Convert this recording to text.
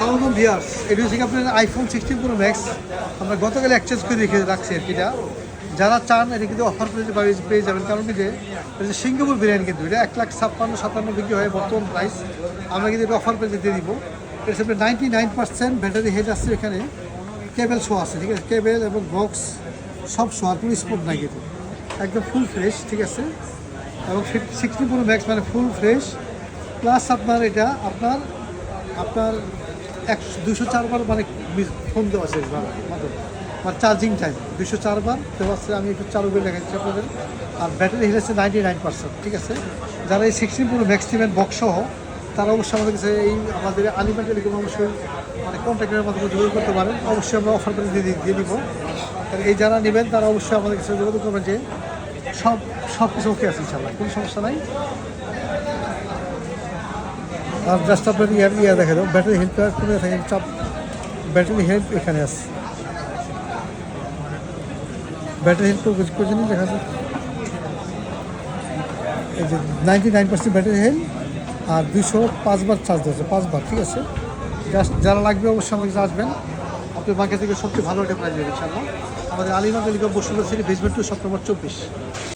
সালাম ভিউয়ার্স, এটা হচ্ছে আপনার আইফোন 16 প্রো ম্যাক্স। আমরা গতকাল এক্সচেঞ্জ করে রেখে রাখছি আর কি। এটা যারা চান এটা কিন্তু অফার পেয়ে যাবেন, কারণ কি যে এটা সিঙ্গাপুর ভেরিয়েন্ট, কিন্তু এটা 1,56,57 বিক্রি হয় বর্তমান প্রাইস। আমরা কিন্তু এটা অফার পেয়ে দিয়ে দিব। এটা আপনার 99% ব্যাটারি হেড আছে, এখানে কেবল শো আছে, ঠিক আছে, কেবল এবং বক্স সব শো, আর কোনো স্পোর্ট নাই, কিন্তু একদম ফুল ফ্রেশ, ঠিক আছে। এবং 16 প্রো ম্যাক্স মানে ফুল ফ্রেশ, প্লাস আপনার এটা আপনার 204 বার মানে ফোন দেওয়া আছে মাত্র, মানে চার্জিং টাইম 204 বার দেওয়া আছে। আমি একটু চালু করে দেখাচ্ছি আপনাদের। আর ব্যাটারি হেড আছে 99%, ঠিক আছে। যারা এই 16 প্রো ম্যাক্স নেবেন বক্স সহ, তারা অবশ্যই আমাদের কাছে আমাদের আলিমা টেলিকম অবশ্যই মানে কন্ট্যাক্টের মাধ্যমে যোগাযোগ করতে পারেন। অবশ্যই আমরা অফার করে দিয়ে দিব। এই যারা নেবেন তারা অবশ্যই আমাদের কাছে যোগাযোগ করবেন, যে সব কিছু ওকে আছে ইনশাআল্লাহ, কোনো সমস্যা নাই। আর জাস্ট আপনার দেখে দাও, ব্যাটারি হেল্প করে থাকেন, চাপ ব্যাটারি হেল্প এখানে আছে, ব্যাটারি হেল্প কোচিং দেখা যায়। এই যে 99% ব্যাটারি হেল্প, আর 205 বার চার্জ দিয়েছে, 5 বার, ঠিক আছে। জাস্ট যারা লাগবে অবশ্যই আমাকে আসবেন। আপনার মার্কেট থেকে সবচেয়ে ভালো একটা প্রাইস দেবে ইনশাআল্লাহ। আমাদের Alima telecom Bashundhara city basement 2 September 24।